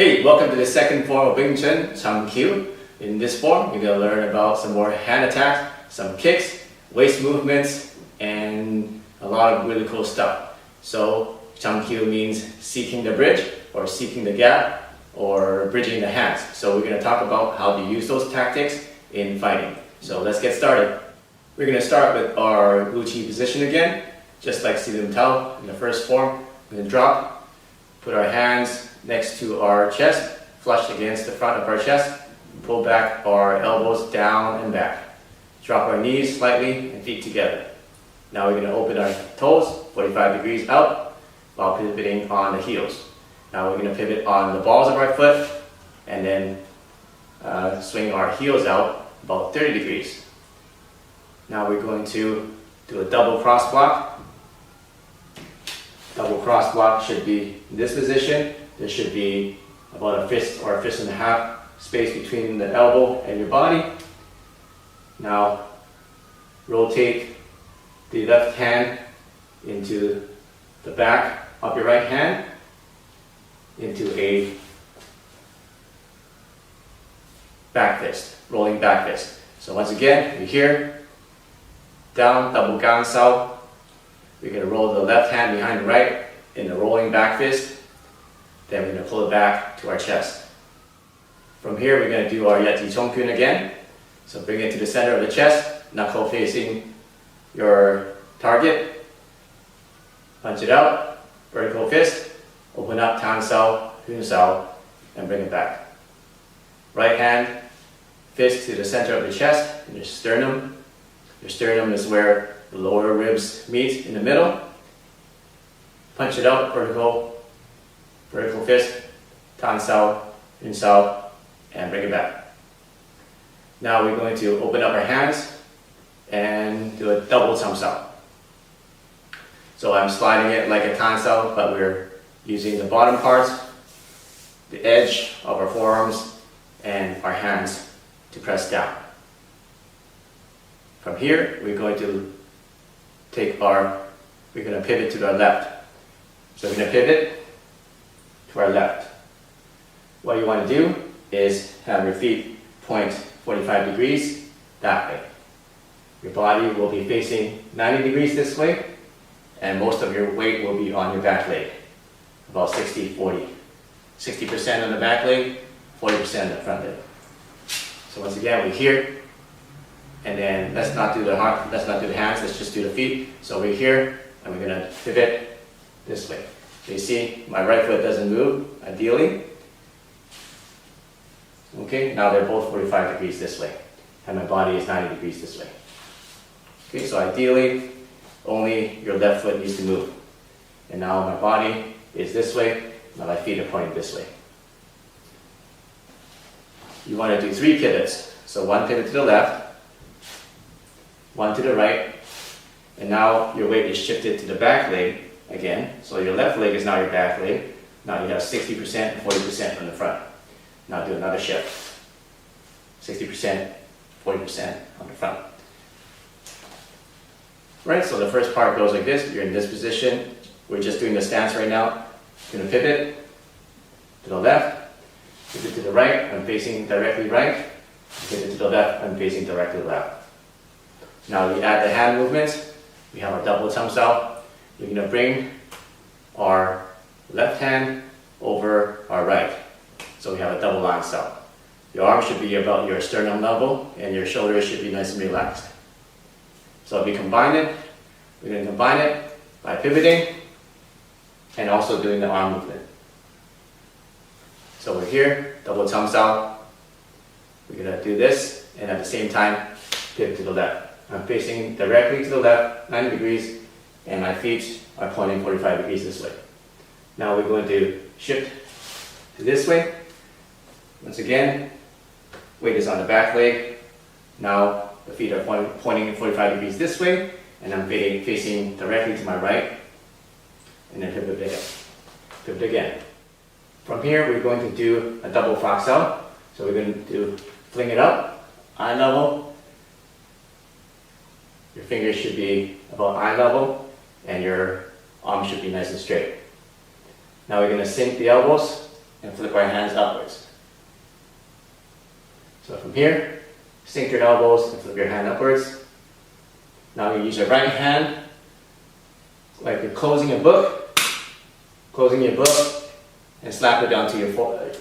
Hey, welcome to the second form of Wing Chun, Chum Kiu. In this form, you're going to learn about some more hand attacks, some kicks, waist movements, and a lot of really cool stuff. So, Chum Kiu means seeking the bridge, or seeking the gap, or bridging the hands. So we're going to talk about how to use those tactics in fighting. So let's get started. We're going to start with our Luchi position again, just like Silim Tao in the first form. We're going to drop, put our hands next to our chest, flush against the front of our chest, pull back our elbows down and back. Drop our knees slightly and feet together. Now we're going to open our toes 45 degrees out while pivoting on the heels. Now we're going to pivot on the balls of our foot and then swing our heels out about 30 degrees. Now we're going to do a double cross block. Double cross block should be in this position. There should be about a fist or a fist and a half space between the elbow and your body. Now rotate the left hand into the back of your right hand into a back fist, rolling back fist. So once again, we're here, down, double gang sao. We're going to roll the left hand behind the right in a rolling back fist. Then we're going to pull it back to our chest. From here, we're going to do our Yati Chong Kun again. So bring it to the center of the chest, knuckle facing your target. Punch it out, vertical fist, open up, Tan Sao, Hun Sao, and bring it back. Right hand, fist to the center of the chest, and your sternum. Your sternum is where the lower ribs meet in the middle. Punch it out, vertical fist, Tan Sao, Hun Sao, and bring it back. Now we're going to open up our hands and do a double Chum Sao. So I'm sliding it like a Tan Sao, but we're using the bottom parts, the edge of our forearms, and our hands to press down. From here, we're going to pivot to our left. So we're going to pivot to our left. What you want to do is have your feet point 45 degrees that way. Your body will be facing 90 degrees this way, and most of your weight will be on your back leg. About 60-40. 60% on the back leg, 40% on the front leg. So once again, we're here, and then let's not do the hands, let's just do the feet. So we're here, and we're going to pivot this way. So you see, my right foot doesn't move, ideally. Okay, now they're both 45 degrees this way, and my body is 90 degrees this way. Okay, so ideally, only your left foot needs to move. And now my body is this way, now my feet are pointing this way. You want to do 3 pivots. So 1 pivot to the left, 1 to the right, and now your weight is shifted to the back leg again. So your left leg is now your back leg. Now you have 60% and 40% on the front. Now do another shift. 60%, 40% on the front. Right, so the first part goes like this. You're in this position. We're just doing the stance right now. You're going to pivot to the left, pivot to the right. I'm facing directly right. Pivot to the left. I'm facing directly left. Now we add the hand movements. We have our double Chum Sao. We're going to bring our left hand over our right. So we have a double line Sao. Your arm should be about your sternum level, and your shoulders should be nice and relaxed. So if we combine it, we're going to combine it by pivoting and also doing the arm movement. So we're here, double Chum Sao. We're going to do this, and at the same time, pivot to the left. I'm facing directly to the left, 90 degrees, and my feet are pointing 45 degrees this way. Now we're going to shift to this way. Once again, weight is on the back leg. Now the feet are pointing 45 degrees this way, and I'm facing directly to my right, and then pivot again. Pivot again. From here, we're going to do a double fox out. So we're going to fling it up, eye level. Your fingers should be about eye level, and your arms should be nice and straight. Now we're going to sink the elbows and flip our hands upwards. So from here, sink your elbows and flip your hand upwards. Now you use your right hand like you're closing a book, and slap it down to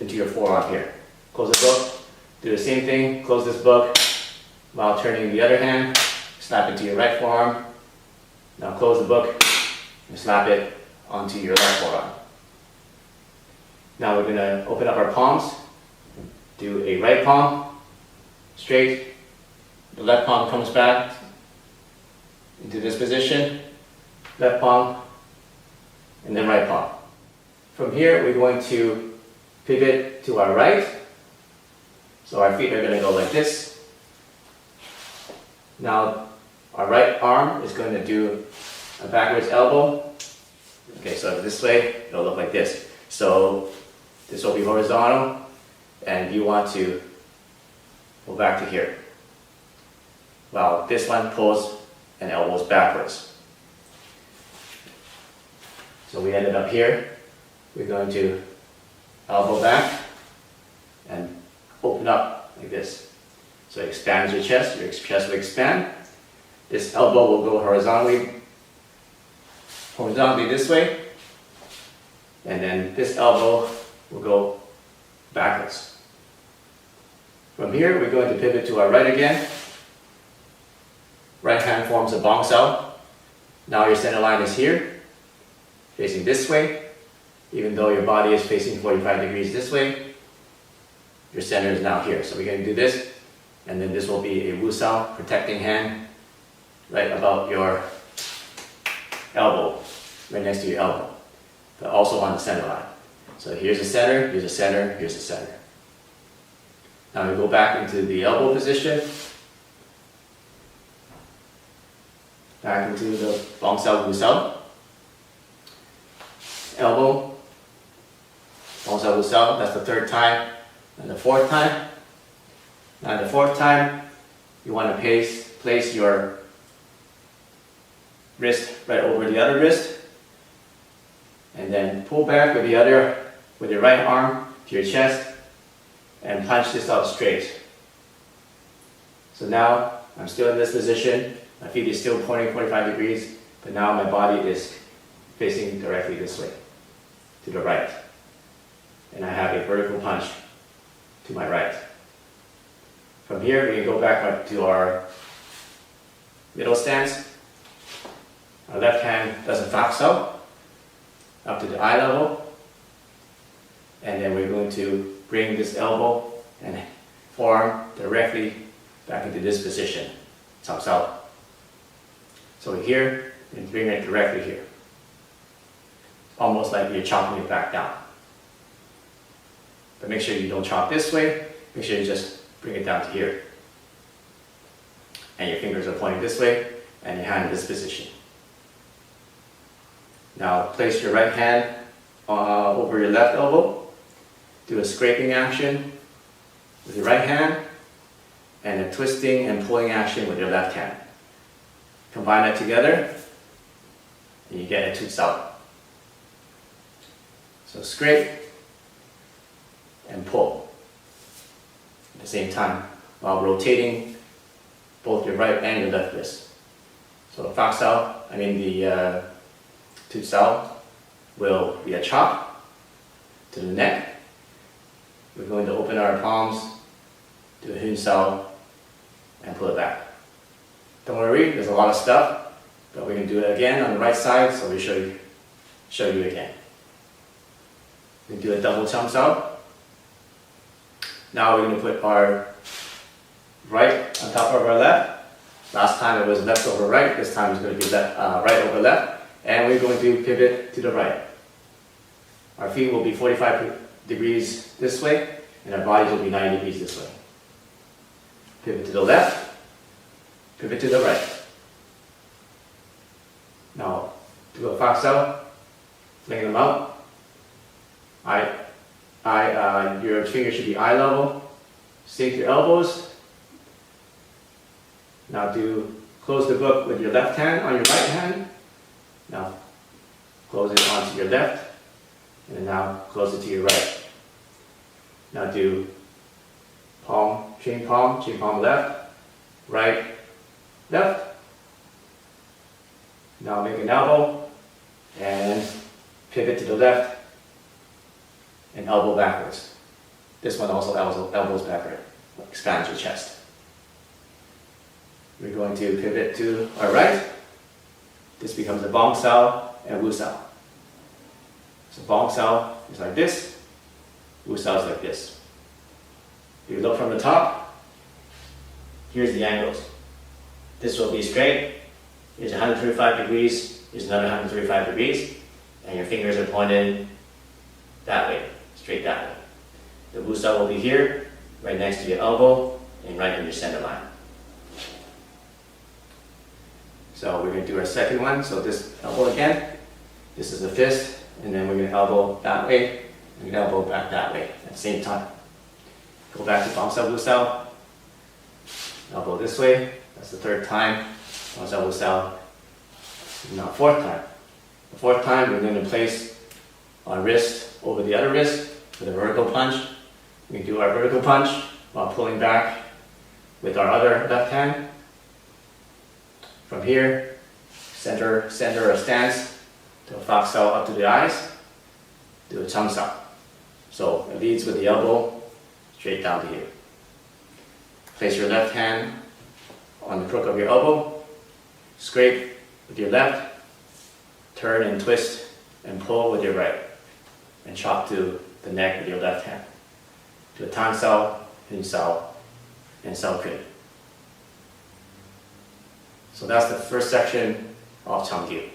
into your forearm here. Close the book, do the same thing, close this book, while turning the other hand, slap into your right forearm. Now close the book and slap it onto your left forearm. Now we're going to open up our palms, do a right palm, straight, the left palm comes back into this position, left palm, and then right palm. From here, we're going to pivot to our right. So our feet are going to go like this. Now, our right arm is going to do a backwards elbow. Okay, so this way, it'll look like this. So this will be horizontal, and you want to go back to here. While this one pulls and elbows backwards. So we ended up here. We're going to elbow back and open up like this. So it expands your chest will expand. This elbow will go horizontally this way, and then this elbow will go backwards. From here, we're going to pivot to our right again. Right hand forms a bong sao. Now your center line is here, facing this way. Even though your body is facing 45 degrees this way, your center is now here. So we're going to do this, and then this will be a wu sao, protecting hand, right about your elbow, right next to your elbow, but also on the center line. So here's the center, here's the center, here's the center. Now we go back into the elbow position, back into the bong sao, wu sao, elbow, bong sao, wu sao, that's the third time, and the fourth time. Now the fourth time, you want to place your wrist right over the other wrist, and then pull back with your right arm to your chest, and punch this out straight. So now I'm still in this position. My feet is still pointing 45 degrees, but now my body is facing directly this way, to the right. And I have a vertical punch to my right. From here, we can go back up to our middle stance. Our left hand does a fak sao up to the eye level. And then we're going to bring this elbow and forearm directly back into this position, chop sao. So here, and bring it directly here. Almost like you're chopping it back down. But make sure you don't chop this way. Make sure you just bring it down to here. And your fingers are pointing this way, and your hand in this position. Now place your right hand over your left elbow. Do a scraping action with your right hand, and a twisting and pulling action with your left hand. Combine that together, and you get a tu sao. So scrape and pull at the same time while rotating both your right and your left wrist. So the tu sao will be a chop to the neck. We're going to open our palms, do a hun sao, and pull it back. Don't worry, there's a lot of stuff, but we can do it again on the right side, so we show you again. We do a double chum sao. Now we're going to put our right on top of our left. Last time it was left over right, this time it's going to be right over left. And we're going to pivot to the right. Our feet will be 45 degrees this way, and our bodies will be 90 degrees this way. Pivot to the left, pivot to the right. Now, do a fak sao, fling them out. Your fingers should be eye level. Sink your elbows. Now close the book with your left hand on your right hand. Now close it onto your left, and then now close it to your right. Now do palm, chain palm left, right, left. Now make an elbow and pivot to the left and elbow backwards. This one also elbows backward, expands your chest. We're going to pivot to our right. This becomes a bong sao and wu sao. So bong sao is like this, wu sao is like this. If you look from the top, here's the angles. This will be straight, here's 135 degrees, here's another 135 degrees, and your fingers are pointed that way, straight that way. The wu sao will be here, right next to your elbow, and right in your center line. So we're going to do our second one. So this elbow again, this is a fist, and then we're going to elbow that way, and elbow back that way at the same time. Go back to bong sao wu sao, elbow this way, that's the third time, bong sao wu sao, now fourth time. The fourth time we're going to place our wrist over the other wrist with a vertical punch. We do our vertical punch while pulling back with our other left hand. From here, center a stance to a fox sao up to the eyes, do a chum sao. So it leads with the elbow straight down to here. Place your left hand on the crook of your elbow, scrape with your left, turn and twist and pull with your right, and chop to the neck with your left hand. Do a tang sao, hin sao, and sao kun. So that's the first section of Chum Kiu.